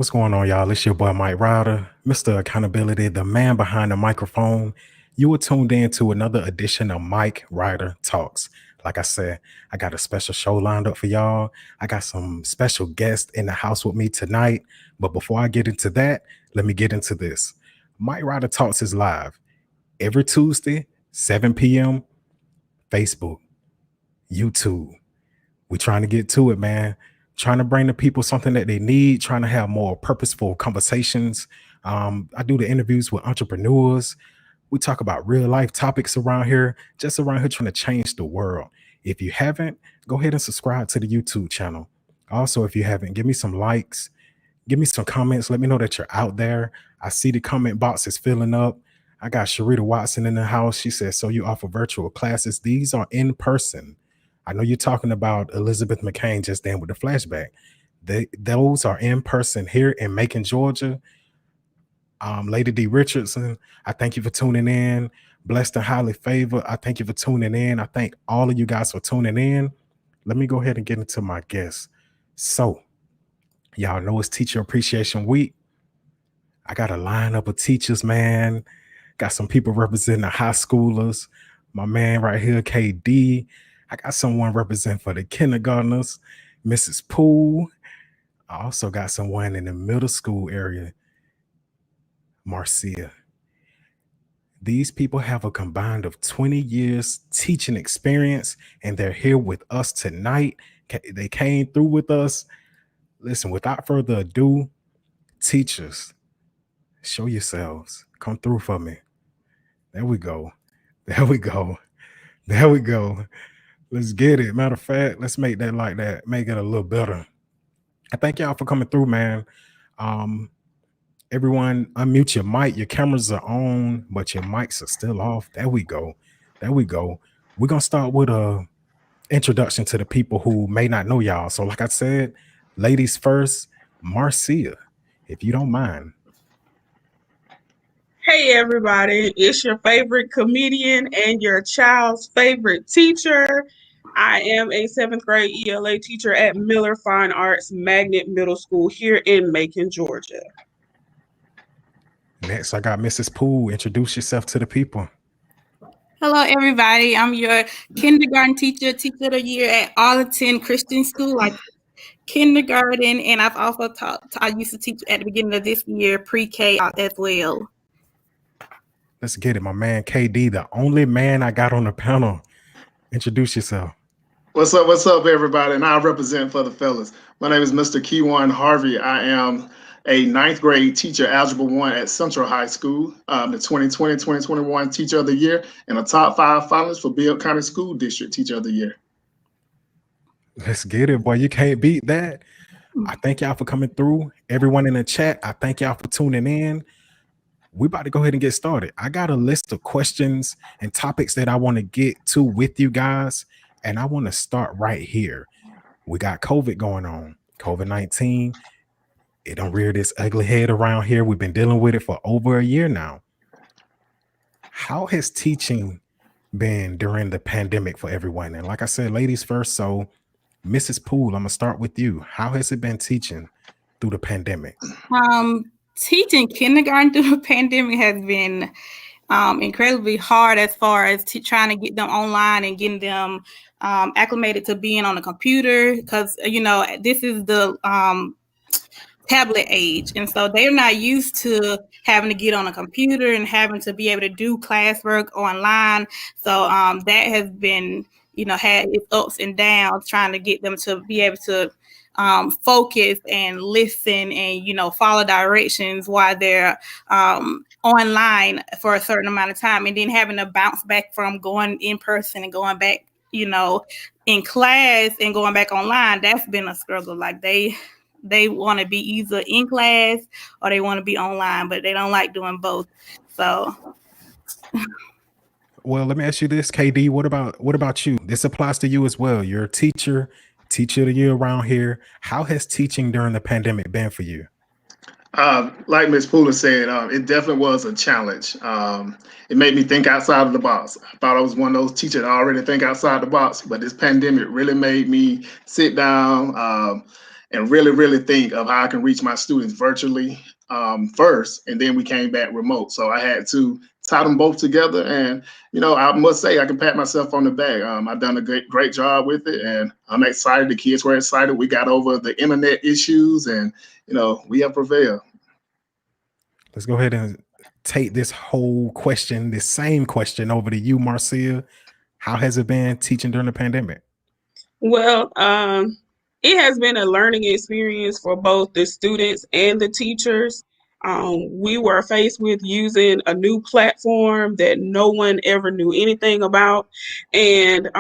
What's going on, y'all? It's your boy Mike Ryder, Mr. Accountability, the man behind the microphone. You are tuned in to another edition of Mike Ryder Talks. Like I said, I got a special show lined up for y'all. I got some special guests in the house with me tonight. But before I get into that, let me get into this. Mike Ryder Talks is live every Tuesday, 7 p.m., Facebook, YouTube. We're trying to get to it, man. Trying to bring the people something that they need, trying to have more purposeful conversations. I do the interviews with entrepreneurs. We talk about real life topics around here, just around here trying to change the world. If you haven't, go ahead and subscribe to the YouTube channel. Also, if you haven't, give me some likes, give me some comments. Let me know that you're out there. I see the comment box is filling up. I got Sharita Watson in the house. She says, so you offer virtual classes. These are in person. I know you're talking about Elizabeth McCain just then with the flashback. Those are in person here in Macon, Georgia. Lady D. Richardson, I thank you for tuning in. Blessed and highly favored, I thank you for tuning in. I thank all of you guys for tuning in. Let me go ahead and get into my guests. So, y'all know it's Teacher Appreciation Week. I got a lineup of teachers, man. Got some people representing the high schoolers. My man right here, KD. I got someone representing for the kindergartners, Mrs. Poole. I also got someone in the middle school area, Marcia. These people have a combined of 20 years teaching experience, and they're here with us tonight. They came through with us. Listen, without further ado, teachers, show yourselves. Come through for me. There we go. There we go. There we go. Let's get it. Matter of fact, let's make that like that. Make it a little better. I thank y'all for coming through, man. Everyone, unmute your mic. Your cameras are on, but your mics are still off. There we go. There we go. We're going to start with a introduction to the people who may not know y'all. So like I said, ladies first, Marcia, if you don't mind. Hey everybody, it's your favorite comedian and your child's favorite teacher. I am a 7th grade ELA teacher at Miller Fine Arts Magnet Middle School here in Macon, Georgia. Next, I got Mrs. Poole. Introduce yourself to the people. Hello, everybody. I'm your kindergarten teacher of the year at Arlington Christian School, like kindergarten, and I've also taught. I used to teach at the beginning of this year pre-K as well. Let's get it, my man KD, the only man I got on the panel. Introduce yourself. What's up, everybody? And I represent for the fellas. My name is Mr. Keywon Harvey. I am a 9th grade teacher, Algebra 1 at Central High School, the 2020-2021 Teacher of the Year, and a top 5 finalist for Bibb County School District Teacher of the Year. Let's get it, boy. You can't beat that. I thank y'all for coming through. Everyone in the chat, I thank y'all for tuning in. We about to go ahead and get started. I got a list of questions and topics that I want to get to with you guys, and I want to start right here. We got COVID going on, COVID-19. It don't rear this ugly head around here. We've been dealing with it for over a year now. How has teaching been during the pandemic for everyone? And like I said, ladies first. So Mrs. Poole, I'm going to start with you. How has it been teaching through the pandemic? Teaching kindergarten through the pandemic has been incredibly hard as far as trying to get them online and getting them acclimated to being on a computer, because this is the tablet age, and so they're not used to having to get on a computer and having to be able to do classwork online. So that has been had its ups and downs, trying to get them to be able to focus and listen and follow directions while they're online for a certain amount of time, and then having to bounce back from going in person and going back in class and going back online. That's been a struggle. Like they want to be either in class or they want to be online, but they don't like doing both. So well, let me ask you this, KD. What about you? This applies to you as well. You're a teacher of the year around here. How has teaching during the pandemic been for you? Like Ms. Poole said, it definitely was a challenge. It made me think outside of the box. I thought I was one of those teachers that already think outside the box, but this pandemic really made me sit down and really, really think of how I can reach my students virtually first, and then we came back remote. So I had to tie them both together, and I must say I can pat myself on the back. I've done a great job with it, and I'm excited. The kids were excited. We got over the internet issues, and we have prevailed. Let's go ahead and take this same question over to you, Marcia. How has it been teaching during the pandemic? Well, it has been a learning experience for both the students and the teachers. We were faced with using a new platform that no one ever knew anything about. And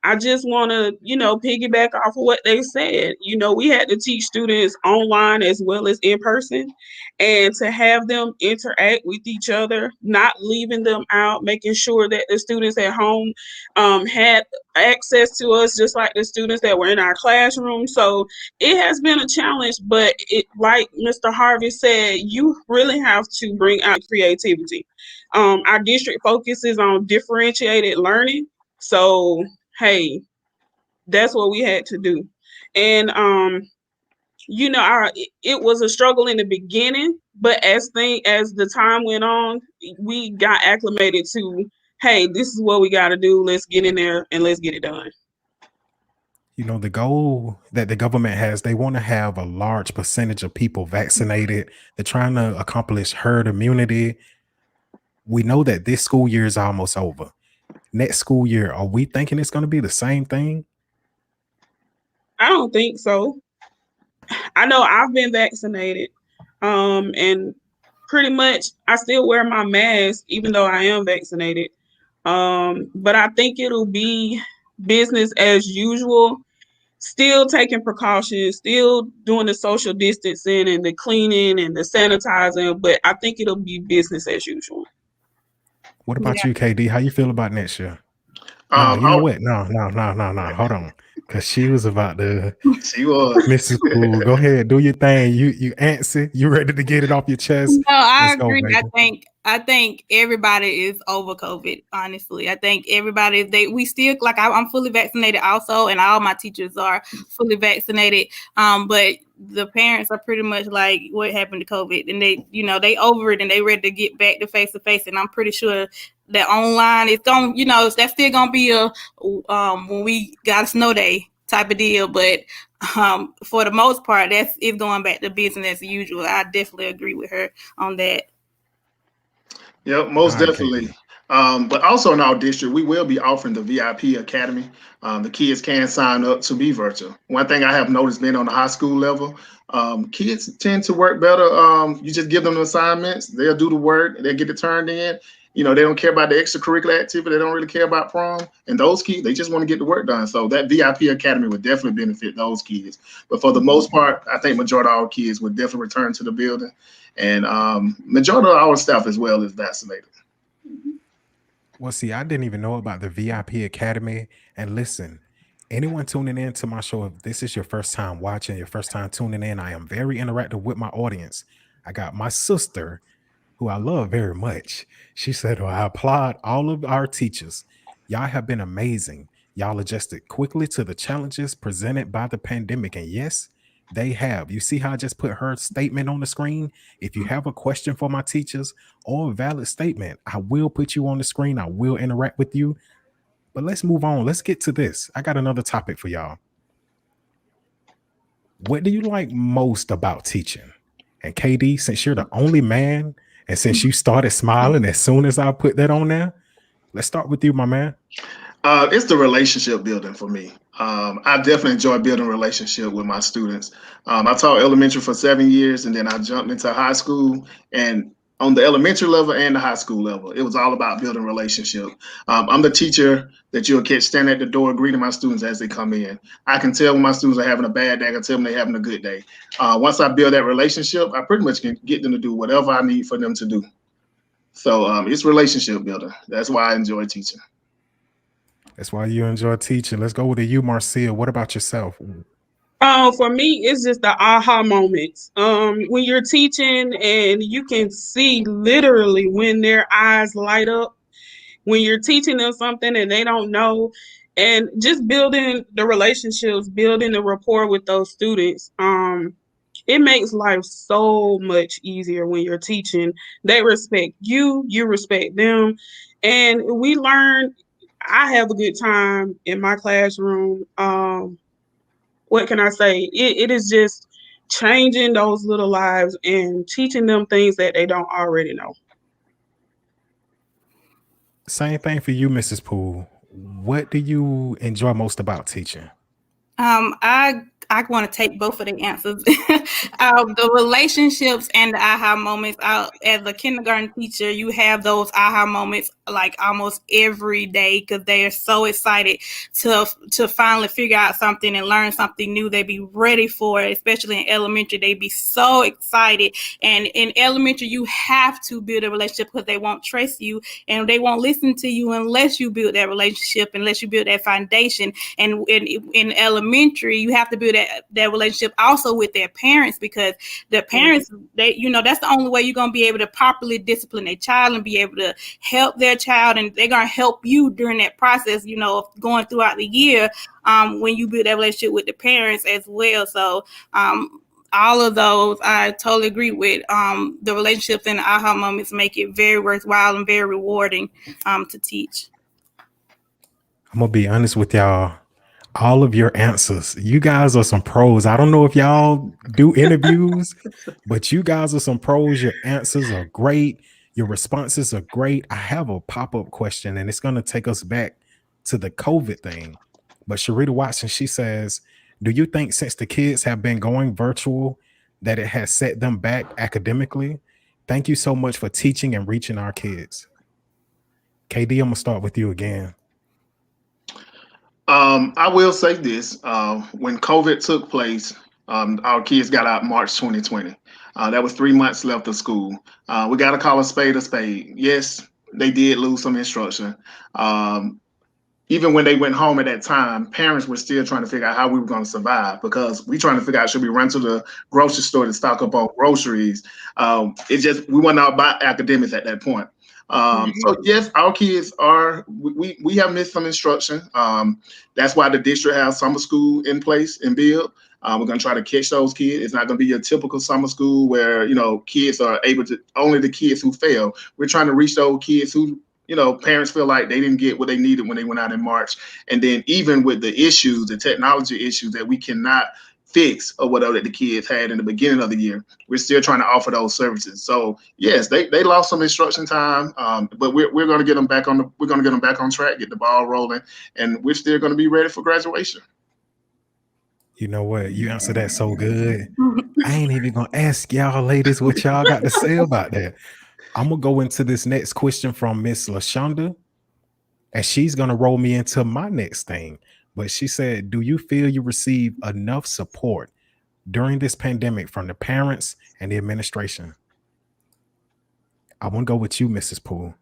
I just want to, piggyback off of what they said. We had to teach students online as well as in person, and to have them interact with each other, not leaving them out, making sure that the students at home had access to us just like the students that were in our classroom. So it has been a challenge, but like Mr. Harvey said, you really have to bring out creativity. Our district focuses on differentiated learning. So hey, that's what we had to do. And it was a struggle in the beginning, but as the time went on, we got acclimated to, hey, this is what we got to do. Let's get in there and let's get it done. The goal that the government has, they want to have a large percentage of people vaccinated. They're trying to accomplish herd immunity. We know that this school year is almost over. Next school year, are we thinking it's going to be the same thing? I don't think so. I know I've been vaccinated, and pretty much I still wear my mask even though I am vaccinated. But I think it'll be business as usual, still taking precautions, still doing the social distancing and the cleaning and the sanitizing, but I think it'll be business as usual. What about you, KD? How you feel about next year? No, you know what? No. Hold on. Because she was about to. She was. Mrs. Poole, go ahead. Do your thing. You answer. You ready to get it off your chest? No, I agree. Go, I think everybody is over COVID, honestly. I think everybody, we still, like, I'm fully vaccinated also, and all my teachers are fully vaccinated. But the parents are pretty much like, what happened to COVID? And they over it and they ready to get back to face-to-face. And I'm pretty sure that online is going, that's still going to be when we got a snow day type of deal. But for the most part, it's going back to business as usual. I definitely agree with her on that. Yep, most definitely. But also in our district, we will be offering the VIP Academy. The kids can sign up to be virtual. One thing I have noticed being on the high school level, kids tend to work better. You just give them assignments, they'll do the work, they'll get it turned in. They don't care about the extracurricular activity. They don't really care about prom. And those kids, they just want to get the work done. So that VIP Academy would definitely benefit those kids. But for the most part, I think majority of our kids would definitely return to the building. And majority of our staff as well is vaccinated. Well, see, I didn't even know about the VIP Academy. And listen, anyone tuning in to my show, if this is your first time watching, your first time tuning in, I am very interactive with my audience. I got my sister, who I love very much. She said, well, I applaud all of our teachers. Y'all have been amazing. Y'all adjusted quickly to the challenges presented by the pandemic. And yes, they have. You see how I just put her statement on the screen? If you have a question for my teachers or a valid statement, I will put you on the screen. I will interact with you. But let's move on. Let's get to this. I got another topic for y'all. What do you like most about teaching? And KD, since you're the only man, and since you started smiling as soon as I put that on there, let's start with you, my man. It's the relationship building for me. I definitely enjoy building a relationship with my students. I taught elementary for 7 years, and then I jumped into high school. And on the elementary level and the high school level, it was all about building a relationship. I'm the teacher that you'll catch standing at the door greeting my students as they come in. I can tell when my students are having a bad day. I can tell when they're having a good day. Once I build that relationship, I pretty much can get them to do whatever I need for them to do. So it's relationship building. That's why I enjoy teaching. That's why you enjoy teaching. Let's go with you, Marcia. What about yourself? For me, it's just the aha moments. When you're teaching and you can see literally when their eyes light up, when you're teaching them something and they don't know, And just building the relationships, building the rapport with those students, it makes life so much easier when you're teaching. They respect you, you respect them, and we learn. I have a good time in my classroom. What can I say? It is just changing those little lives and teaching them things that they don't already know. Same thing for you, Mrs. Poole. What do you enjoy most about teaching? I want to take both of the answers. The relationships and the aha moments. As a kindergarten teacher, you have those aha moments like almost every day because they are so excited to finally figure out something and learn something new. They be ready for it, especially in elementary. They be so excited. And in elementary, you have to build a relationship because they won't trust you and they won't listen to you unless you build that relationship, unless you build that foundation. And in elementary, you have to build that relationship also with their parents because the parents, they, that's the only way you're going to be able to properly discipline their child and be able to help their child. And they're going to help you during that process, of going throughout the year when you build that relationship with the parents as well. So, all of those, I totally agree with. The relationships and the aha moments make it very worthwhile and very rewarding to teach. I'm gonna be honest with y'all. All of your answers, you guys are some pros. I don't know if y'all do interviews, but you guys are some pros. Your answers are great. Your responses are great. I have a pop-up question, and it's gonna take us back to the COVID thing. But Sharita Watson, she says, do you think since the kids have been going virtual that it has set them back academically? Thank you so much for teaching and reaching our kids. KD, I'm gonna start with you again. I will say this: when COVID took place, our kids got out March 2020. That was 3 months left of school. We got to call a spade a spade. Yes, they did lose some instruction. Even when they went home at that time, parents were still trying to figure out how we were going to survive because we trying to figure out should we run to the grocery store to stock up on groceries. We weren't out about academics at that point. So yes, our kids we have missed some instruction. That's why the district has summer school in place and build. We're going to try to catch those kids. It's not going to be your typical summer school where kids are able to, only the kids who fail. We're trying to reach those kids who parents feel like they didn't get what they needed when they went out in March. And then even with the issues, the technology issues that we cannot fix or whatever that the kids had in the beginning of the year, we're still trying to offer those services. So yes, they lost some instruction time, but we're going to get them back on track, get the ball rolling, and we're still going to be ready for graduation. You know what? You answered that so good. I ain't even gonna ask y'all ladies what y'all got to say about that. I'm gonna go into this next question from Miss LaShonda, and she's gonna roll me into my next thing. But she said, do you feel you receive enough support during this pandemic from the parents and the administration? I want to go with you, Mrs. Poole.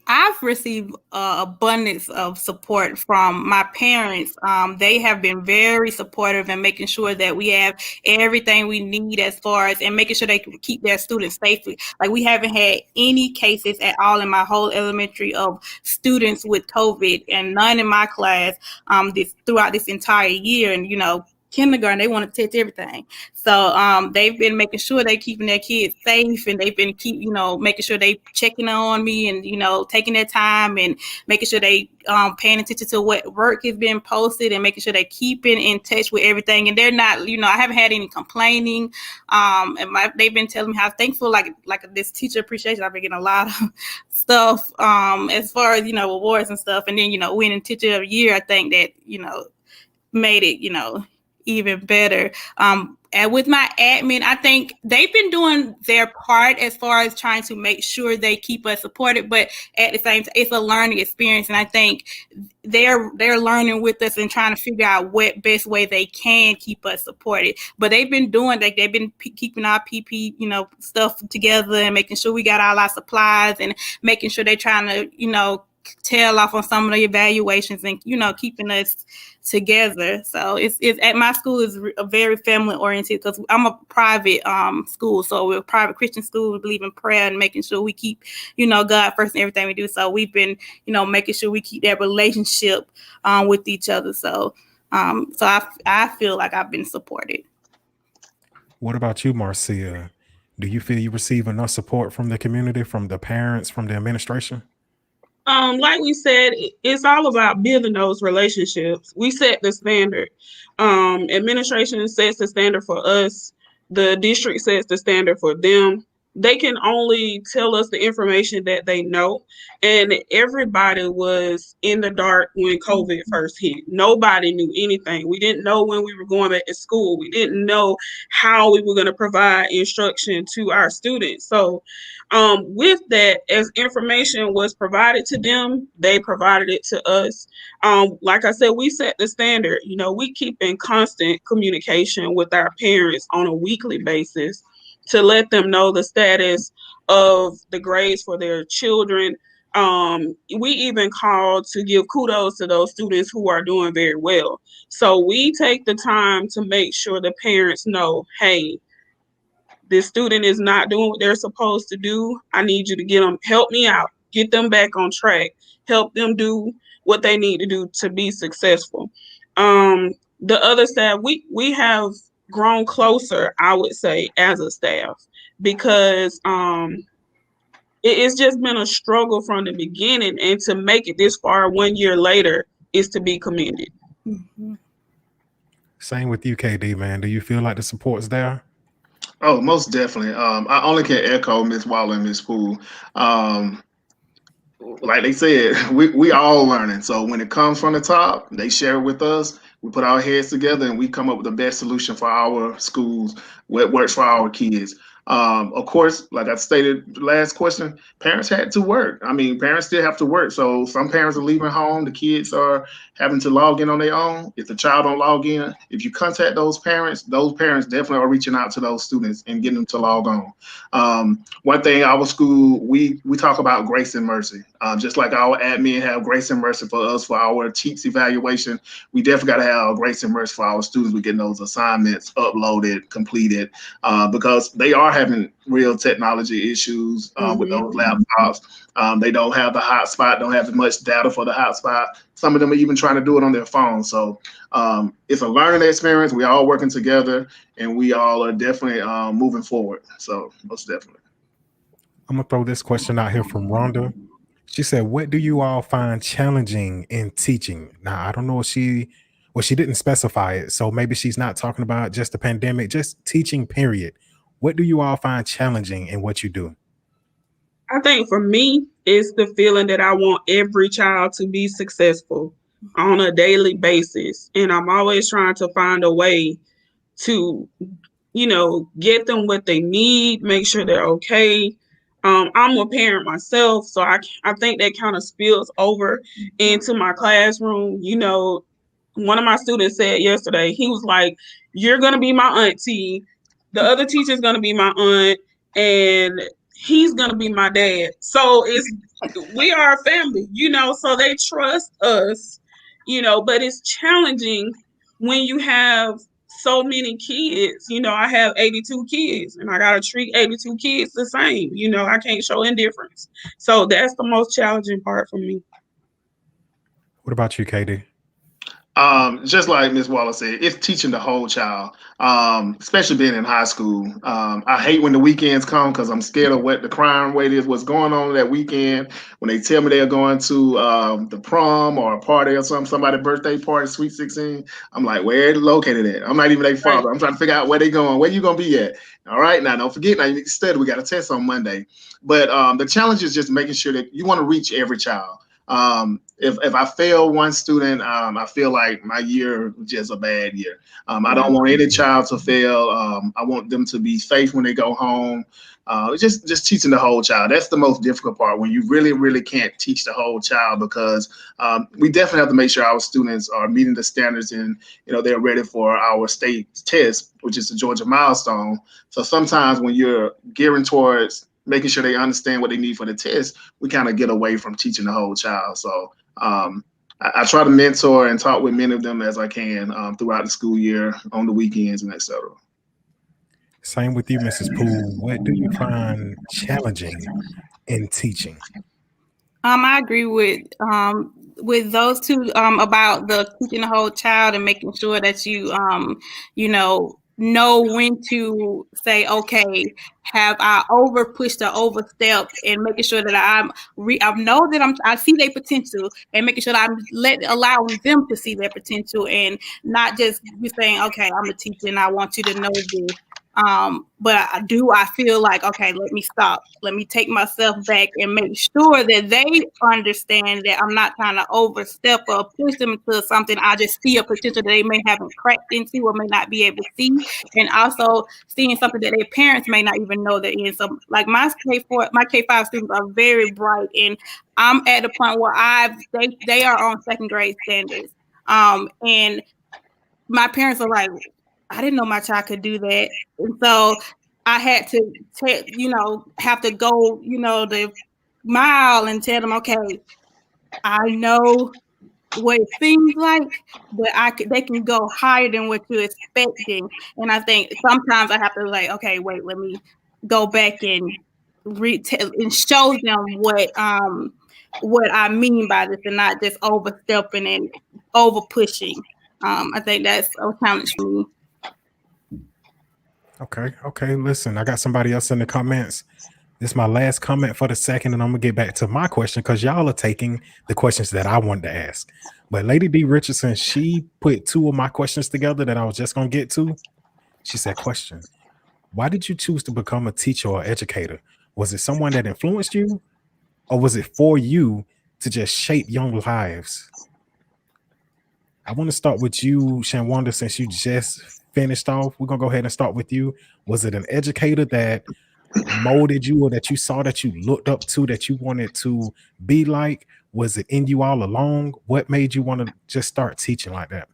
I've received abundance of support from my parents. They have been very supportive in making sure that we have everything we need as far as and making sure they can keep their students safely. Like we haven't had any cases at all in my whole elementary of students with COVID and none in my class throughout this entire year. And, kindergarten, they want to touch everything. So they've been making sure they keeping their kids safe and they've been making sure they checking on me and, taking their time and making sure they paying attention to what work is being posted and making sure they're keeping in touch with everything. And they're not, I haven't had any complaining. They've been telling me how thankful, like this teacher appreciation, I've been getting a lot of stuff as far as, awards and stuff. And then, winning teacher of the year, I think that, made it, even better. And with my admin, I think they've been doing their part as far as trying to make sure they keep us supported, but at the same time, it's a learning experience. And I think they're learning with us and trying to figure out what best way they can keep us supported. But they've been doing that. They've been keeping our PP, stuff together and making sure we got all our supplies and making sure they're trying to, tail off on some of the evaluations and, keeping us together. So it's at my school is a very family oriented because I'm a private school. So we're a private Christian school. We believe in prayer and making sure we keep, God first in everything we do. So we've been, making sure we keep that relationship with each other. So I feel like I've been supported. What about you, Marcia? Do you feel you receive enough support from the community, from the parents, from the administration? Like we said, it's all about building those relationships. We set the standard. Administration sets the standard for us. The district sets the standard for them. They can only tell us the information that they know. And everybody was in the dark when COVID first hit. Nobody knew anything. We didn't know when we were going back to school. We didn't know how we were going to provide instruction to our students. So with that, as information was provided to them, they provided it to us. Like I said, we set the standard. We keep in constant communication with our parents on a weekly basis to let them know the status of the grades for their children. We even call to give kudos to those students who are doing very well. So we take the time to make sure the parents know, hey, this student is not doing what they're supposed to do. I need you to help me out, get them back on track, help them do what they need to do to be successful. The other staff, we have grown closer, I would say, as a staff, because it's just been a struggle from the beginning, and to make it this far 1 year later is to be commended. Mm-hmm. Same with you, KD, man. Do you feel like the support's there? Oh, most definitely. I only can echo Miss Waller and Miss Poole. Like they said, we all learning. So when it comes from the top, they share it with us. We put our heads together and we come up with the best solution for our schools, what works for our kids. Of course, like I stated last question, parents had to work. I mean, parents still have to work. So some parents are leaving home. The kids are having to log in on their own. If the child don't log in, if you contact those parents definitely are reaching out to those students and getting them to log on. One thing, our school, we talk about grace and mercy. Just like our admin have grace and mercy for us for our TEAPS evaluation, we definitely got to have grace and mercy for our students. We're getting those assignments uploaded, completed, because they are having real technology issues with those laptops. They don't have the hotspot, don't have as much data for the hotspot. Some of them are even trying to do it on their phone. So it's a learning experience. We all working together, and we all are definitely moving forward. So most definitely. I'm going to throw this question out here from Rhonda. She said, what do you all find challenging in teaching? Now, I don't know if she didn't specify it. So maybe she's not talking about just the pandemic, just teaching, period. What do you all find challenging in what you do? I think for me, it's the feeling that I want every child to be successful on a daily basis. And I'm always trying to find a way to, get them what they need, make sure they're okay. I'm a parent myself, so I think that kind of spills over into my classroom. One of my students said yesterday, he was like, you're going to be my auntie. The other teacher's going to be my aunt. And he's going to be my dad. So we are a family, so they trust us, but it's challenging when you have so many kids. I have 82 kids and I got to treat 82 kids the same. I can't show indifference. So that's the most challenging part for me. What about you, KD? Just like Ms. Waller said, it's teaching the whole child, especially being in high school. I hate when the weekends come because I'm scared of what the crime rate is, what's going on that weekend. When they tell me they're going to the prom or a party or somebody's birthday party, Sweet 16, I'm like, where are they located at? I'm not even their father. I'm trying to figure out where they're going. Where you going to be at? All right, now don't forget, now you need to study. We got a test on Monday. But the challenge is just making sure that you want to reach every child. If I fail one student, I feel like my year was just a bad year. I don't want any child to fail. I want them to be safe when they go home. Just teaching the whole child. That's the most difficult part, when you really, really can't teach the whole child, because we definitely have to make sure our students are meeting the standards and they're ready for our state test, which is the Georgia milestone. So sometimes when you're gearing towards making sure they understand what they need for the test, we kind of get away from teaching the whole child. So I try to mentor and talk with many of them as I can throughout the school year, on the weekends, and etc. Same with you, Mrs. Poole. What do you find challenging in teaching? I agree with those two about the teaching the whole child and making sure that you know when to say, okay, have I over pushed or overstepped, and making sure that I know that I see their potential, and making sure that I'm allowing them to see their potential, and not just be saying, okay, I'm a teacher and I want you to know this. But I feel like, okay, let me stop. Let me take myself back and make sure that they understand that I'm not trying to overstep or push them into something. I just see a potential that they may haven't cracked into or may not be able to see. And also seeing something that their parents may not even know they're in. So like my K5 students are very bright, and I'm at the point where they are on second grade standards. And my parents are like, I didn't know my child could do that. And so I had to, have to go, the mile and tell them, okay, I know what it seems like, but they can go higher than what you're expecting. And I think sometimes I have to like, okay, wait, let me go back and and show them what I mean by this, and not just overstepping and over pushing. I think that's a challenge for me. Okay. Listen, I got somebody else in the comments. This is my last comment for the second, and I'm gonna get back to my question because y'all are taking the questions that I wanted to ask. But Lady D Richardson, she put two of my questions together that I was just gonna get to. She said, question: why did you choose to become a teacher or educator? Was it someone that influenced you, or was it for you to just shape young lives? I want to start with you, Shandwanda, since you just finished off. We're gonna go ahead and start with you. Was it an educator that molded you, or that you saw that you looked up to, that you wanted to be like? Was it in you all along? What made you want to just start teaching like that?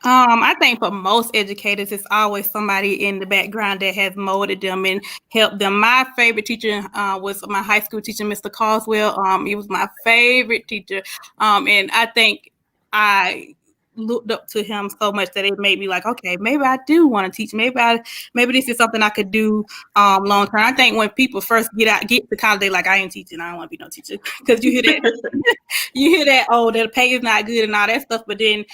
I think for most educators, it's always somebody in the background that has molded them and helped them. My favorite teacher was my high school teacher, Mr. Coswell. He was my favorite teacher. And I think I looked up to him so much that it made me like, okay, maybe I do want to teach. Maybe this is something I could do long term. I think when people first get to college, they like, I ain't teaching. I don't want to be no teacher, because you hear that, oh, the pay is not good and all that stuff. But then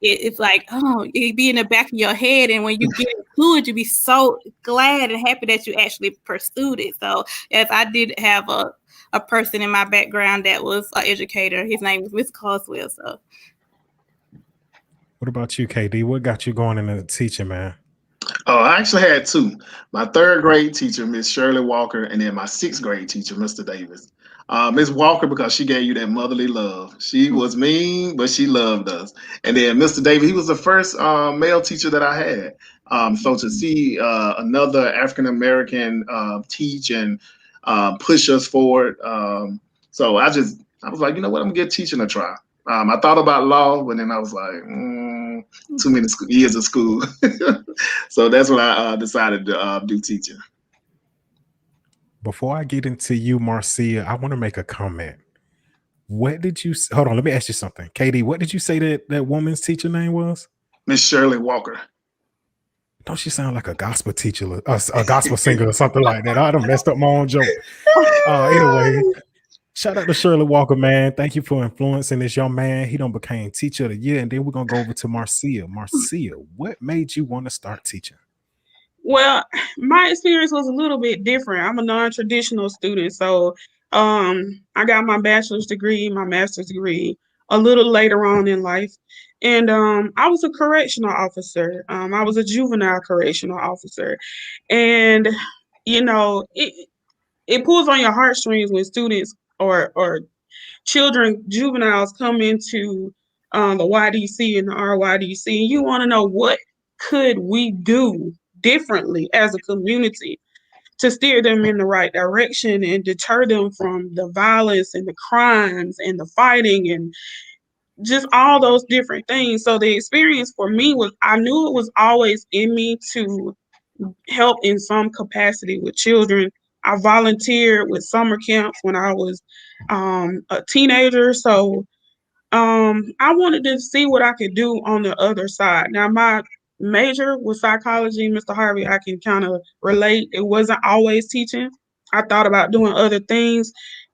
it's like, oh, it be in the back of your head, and when you get into it, you be so glad and happy that you actually pursued it. So yes, I did have a person in my background that was an educator. His name was Mr. Coswell. So What about you, KD? What got you going into teaching, man? Oh, I actually had two. My third grade teacher, Miss Shirley Walker, and then my sixth grade teacher, Mr. Davis. Miss Walker, because she gave you that motherly love. She was mean, but she loved us. And then Mr. Davis, he was the first male teacher that I had. So to see another African American teach and push us forward, so I was like, you know what, I'm gonna give teaching a try. I thought about law, but then I was like, too many years of school. So that's when I decided to do teaching. Before I get into you, Marcia, I want to make a comment. What did you hold on? Let me ask you something. KD, what did you say that woman's teacher name was? Miss Shirley Walker. Don't she sound like a gospel teacher, a gospel singer or something like that? I done messed up my own joke. Anyway, shout out to Shirley Walker, man. Thank you for influencing this young man. He done became teacher of the year. And then we're going to go over to Marcia. Marcia, what made you want to start teaching? Well, my experience was a little bit different. I'm a non-traditional student, so I got my bachelor's degree, my master's degree a little later on in life, and I was a correctional officer. I was a juvenile correctional officer, and it pulls on your heartstrings when students or children, juveniles, come into the YDC and the RYDC, and you want to know what could we do differently as a community to steer them in the right direction and deter them from the violence and the crimes and the fighting and just all those different things. So the experience for me was, I knew it was always in me to help in some capacity with children, I volunteered with summer camps when I was a teenager. So I wanted to see what I could do on the other side. Now, my major was psychology, Mr. Harvey. I can kind of relate. It wasn't always teaching. I thought about doing other things.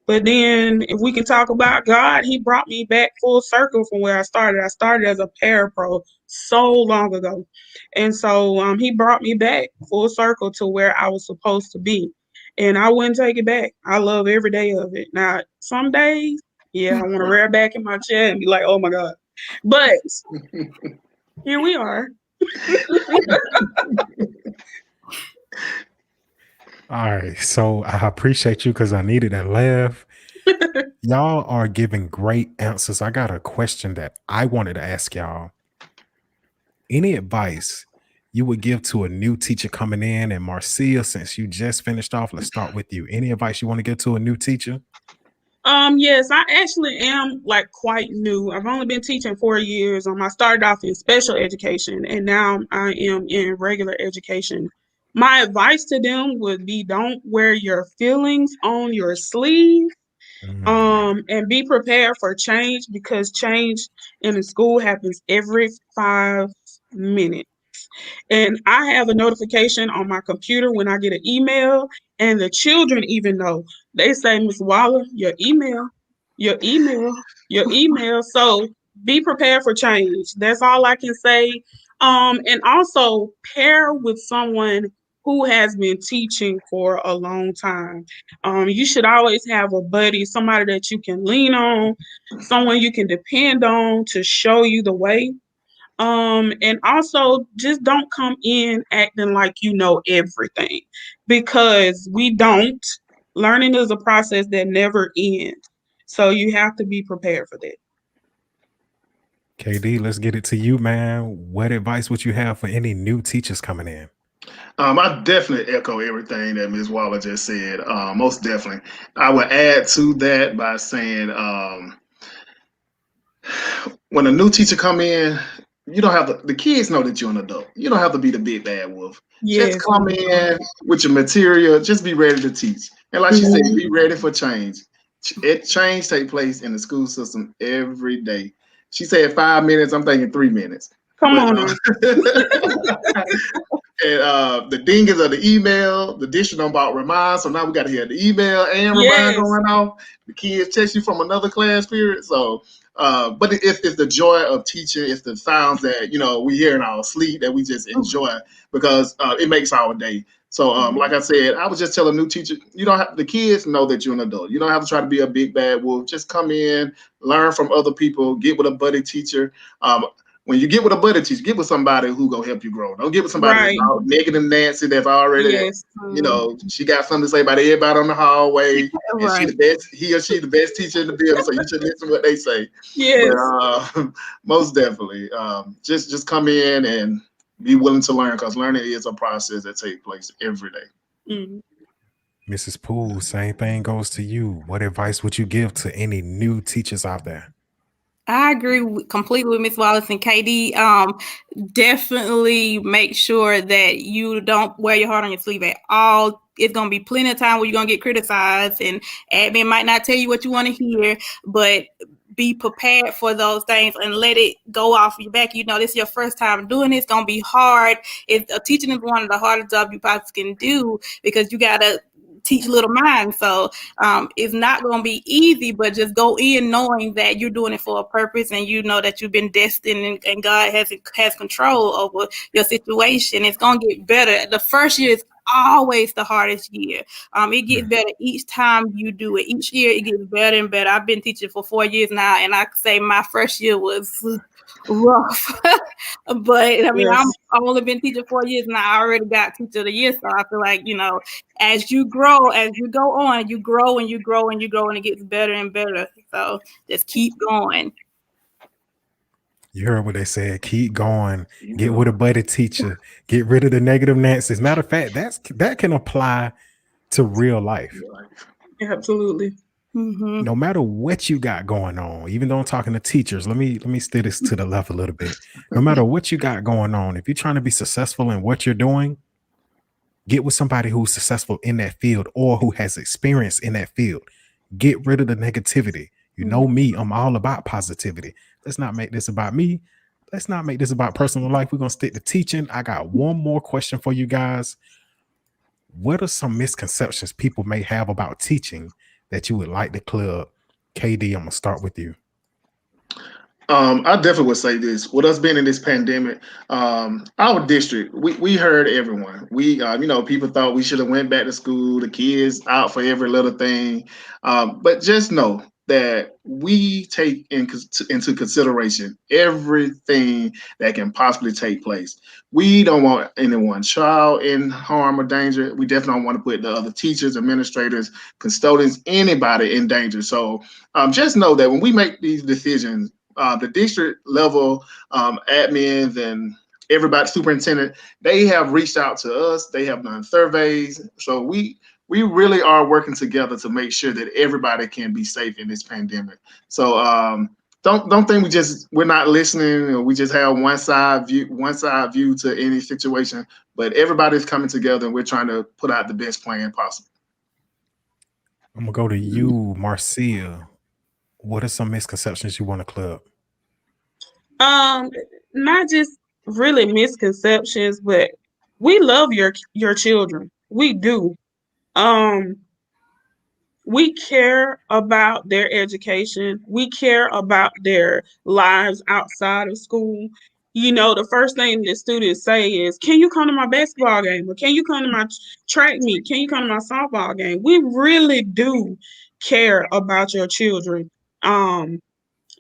But then, if we can talk about God, He brought me back full circle from where I started. I started as a parapro so long ago. And so He brought me back full circle to where I was supposed to be. And I wouldn't take it back. I love every day of it. Now, some days, yeah, I want to rear back in my chair and be like, oh my God. But here we are. All right. So I appreciate you because I needed that laugh. Y'all are giving great answers. I got a question that I wanted to ask y'all. Any advice you would give to a new teacher coming in? And Marcia, since you just finished off, let's start with you. Any advice you want to give to a new teacher? Yes, I actually am like quite new. I've only been teaching 4 years. I started off in special education and now I am in regular education. My advice to them would be don't wear your feelings on your sleeve. And be prepared for change because change in the school happens every 5 minutes. And I have a notification on my computer when I get an email, and the children even know. They say, Miss Waller, your email, your email, your email. So be prepared for change. That's all I can say. And also pair with someone who has been teaching for a long time. You should always have a buddy, somebody that you can lean on, someone you can depend on to show you the way. And also just don't come in acting like you know everything because we don't. Learning is a process that never ends. So you have to be prepared for that. KD, let's get it to you, man. What advice would you have for any new teachers coming in? I definitely echo everything that Ms. Waller just said. Most definitely. I would add to that by saying when a new teacher come in, you don't have the kids know that you're an adult. You don't have to be the big bad wolf. Yes. Just come in with your material. Just be ready to teach. And like she said, be ready for change. Change take place in the school system every day. She said 5 minutes. I'm thinking 3 minutes. Come on. Now. And the dingers of the email, the district don't about remind. So now we got to hear the email and remind going off. The kids text you from another class period. So, but it's the joy of teaching. It's the sounds that we hear in our sleep that we just enjoy because it makes our day. So, like I said, I would just tell a new teacher, the kids know that you're an adult. You don't have to try to be a big bad wolf. Just come in, learn from other people, get with a buddy teacher. When you get with a buddy teacher, get with somebody who gonna help you grow. Don't get with somebody that's negative Nancy that's already, she got something to say about everybody on the hallway. And she the best, he or she the best teacher in the building, so you should listen to what they say. Yes. But, most definitely. Just come in and be willing to learn because learning is a process that takes place every day. Mrs. Poole, same thing goes to you. What advice would you give to any new teachers out there? I agree completely with Ms. Wallace and KD. Definitely make sure that you don't wear your heart on your sleeve at all. It's going to be plenty of time where you're going to get criticized and admin might not tell you what you want to hear, but be prepared for those things and let it go off your back. This is your first time doing this. It's going to be hard. Teaching is one of the hardest jobs you possibly can do because you got to teach little minds. So it's not going to be easy, but just go in knowing that you're doing it for a purpose and you know that you've been destined and God has control over your situation. It's going to get better. The first year is always the hardest year. It gets better each time you do it. Each year it gets better and better. I've been teaching for 4 years now, and I can say my first year was rough. But I've only been teaching 4 years and I already got teacher of the year. So I feel like, as you grow, as you go on, you grow and you grow and you grow and it gets better and better. So just keep going. You heard what they said. Keep going. Get with a buddy teacher. Get rid of the negative Nancy's. Matter of fact, that can apply to real life. Absolutely. Mm-hmm. No matter what you got going on, even though I'm talking to teachers, let me steer this to the left a little bit. No matter what you got going on, if you're trying to be successful in what you're doing, Get with somebody who's successful in that field or who has experience in that field. Get rid of the negativity. You know me, I'm all about positivity. Let's not make this about me. Let's not make this about personal life. We're going to stick to teaching. I got one more question for you guys. What are some misconceptions people may have about teaching that you would like to clear up? KD, I'm going to start with you. I definitely would say this. With us being in this pandemic, our district, we heard everyone. People thought we should have went back to school, the kids out for every little thing. But just know that we take into consideration everything that can possibly take place. We don't want anyone's child in harm or danger. We definitely don't want to put the other teachers, administrators, custodians, anybody in danger. So just know that when we make these decisions, the district level admins and everybody, superintendent, they have reached out to us. They have done surveys. So we really are working together to make sure that everybody can be safe in this pandemic. So don't think we're not listening or we just have one side view to any situation. But everybody's coming together and we're trying to put out the best plan possible. I'm gonna go to you, Marcia. What are some misconceptions you want to clear up? Not just really misconceptions, but we love your children. We do. We care about their education. We care about their lives outside of school. The first thing that students say is, can you come to my basketball game? Or can you come to my track meet? Can you come to my softball game? We really do care about your children.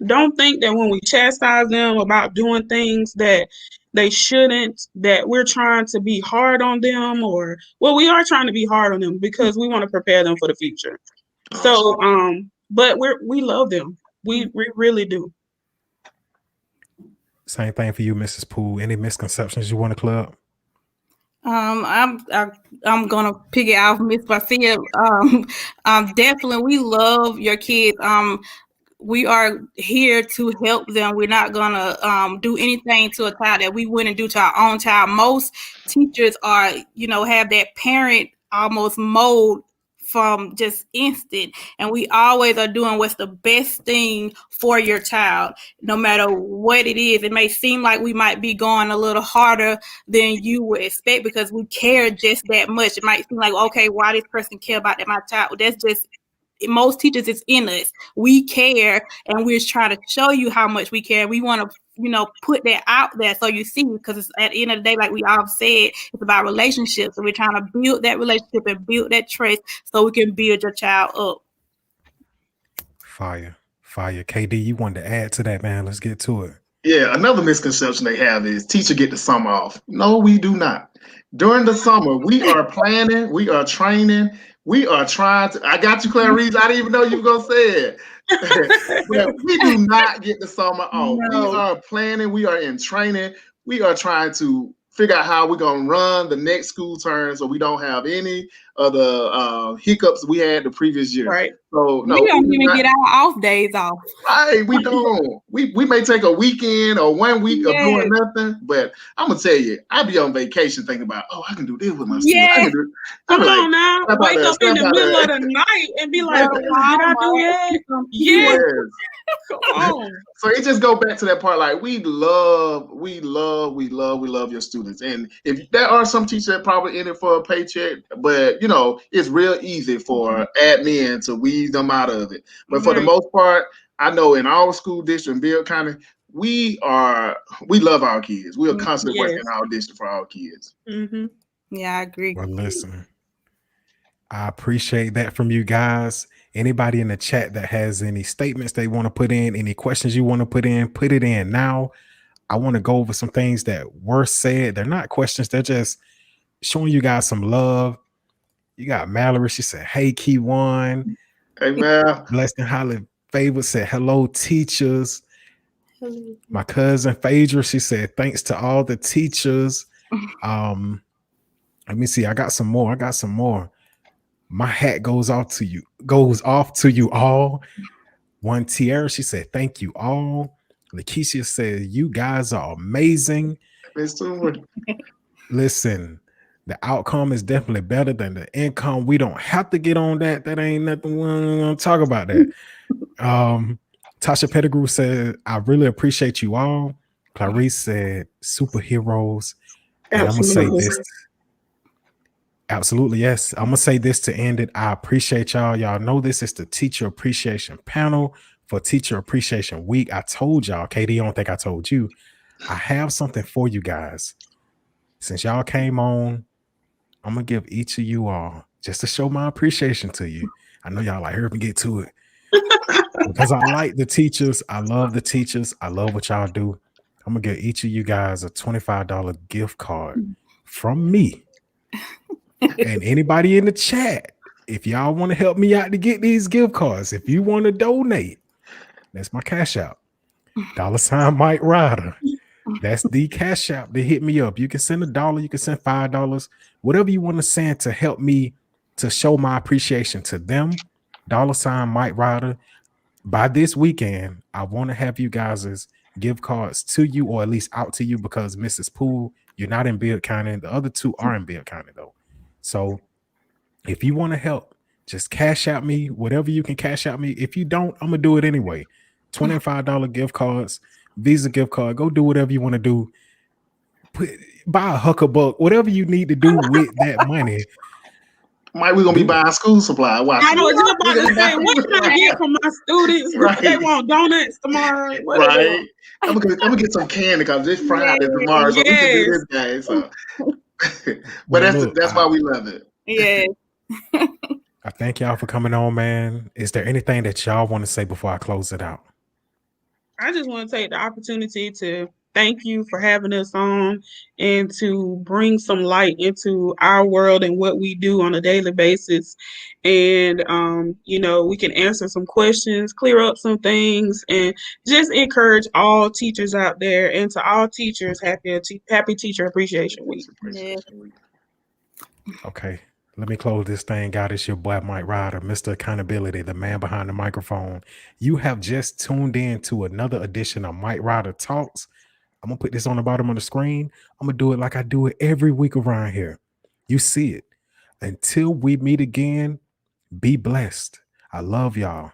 Don't think that when we chastise them about doing things that they shouldn't, that we're trying to be hard on them, we are trying to be hard on them because we want to prepare them for the future. So, but we love them. We really do. Same thing for you, Mrs. Poole. Any misconceptions you want to clear up? I'm gonna pick it off Miss Marcia. Definitely, we love your kids. We are here to help them. We're not gonna do anything to a child that we wouldn't do to our own child. Most teachers are, have that parent almost mode from just instant, and we always are doing what's the best thing for your child, no matter what it is. It may seem like we might be going a little harder than you would expect because we care just that much. It might seem like, okay, why this person care about that my child? That's just most teachers, it's in us. We care, and we're trying to show you how much we care. We want to, put that out there so you see, because it's at the end of the day, like we all said, it's about relationships. So we're trying to build that relationship and build that trust so we can build your child up. Fire. KD, you wanted to add to that, man. Let's get to it. Yeah, another misconception they have is teacher get the summer off. No, we do not. During the summer, we are planning, we are training, we are trying to. I got you, Clarice. I didn't even know you were gonna say it. But we do not get the summer off. No. We are planning, we are in training, we are trying to figure out how we're gonna run the next school term so we don't have any of the hiccups we had the previous year. Right. So no, we don't even get our off days off. Right, we don't. We may take a weekend or 1 week of doing nothing, but I'm gonna tell you, I be on vacation thinking about, I can do this with my students. I can do. Come on now, wake up in the middle of the night and be like, did I do that? Yes. Come on. So it just go back to that part. Like we love your students, and if there are some teachers that probably in it for a paycheck, but it's real easy for admin to weed them out of it. But for the most part, I know in our school district in Bill County, we love our kids. We are constantly working in our district for our kids. Mm-hmm. Yeah, I agree. Well, listen, I appreciate that from you guys. Anybody in the chat that has any statements they want to put in, any questions you want to put it in now. I want to go over some things that were said. They're not questions. They're just showing you guys some love. You got Mallory. She said, hey, Keywon. Hey, man. Blessed and highly favored said, hello, teachers. Hello. My cousin Phaedra, she said, thanks to all the teachers. Let me see. I got some more. My hat goes off to you all. One Tierra, she said, thank you all. Lakeisha said, you guys are amazing. Listen, The outcome is definitely better than the income. We don't have to get on that. That ain't nothing. We don't want to talk about that. Tasha Pettigrew said, I really appreciate you all. Clarice said, superheroes. And I'm going to say this. Absolutely, yes. I'm going to say this to end it. I appreciate y'all. Y'all know this is the Teacher Appreciation Panel for Teacher Appreciation Week. I told y'all, Katie, I don't think I told you. I have something for you guys. Since y'all came on, I'm going to give each of you all, just to show my appreciation to you. I know y'all like, hurry up and get to it. Because I like the teachers. I love the teachers. I love what y'all do. I'm going to give each of you guys a $25 gift card from me. And anybody in the chat, if y'all want to help me out to get these gift cards, if you want to donate, that's my cash out. $ Mike Ryder. That's the cash app to hit me up. You can send $1, you can send $5, whatever you want to send to help me to show my appreciation to them. $ Mike Ryder. By this weekend, I want to have you guys' gift cards to you, or at least out to you, because Mrs. Poole, you're not in Beard County. The other two are in Beard County though. So if you want to help, just cash out me, whatever you can cash out me. If you don't, I'm gonna do it anyway. $25 gift cards, Visa gift card. Go do whatever you want to do. Buy a Huckabuck, whatever you need to do with that money. Mike, we're gonna be buying school supply. Watch. I was just about to say, what can I get from my students? Right. They want donuts tomorrow. Right. I'm gonna get some candy because it's Friday tomorrow, so we can do this game. So, but that's why we love it. Yeah. I thank y'all for coming on, man. Is there anything that y'all want to say before I close it out? I just want to take the opportunity to thank you for having us on and to bring some light into our world and what we do on a daily basis. And, we can answer some questions, clear up some things, and just encourage all teachers out there. And to all teachers, happy Teacher Appreciation Week. Yeah. Okay. Let me close this thing out. It's your boy, Mike Ryder, Mr. Accountability, the man behind the microphone. You have just tuned in to another edition of Mike Ryder Talks. I'm going to put this on the bottom of the screen. I'm going to do it like I do it every week around here. You see it. Until we meet again, be blessed. I love y'all.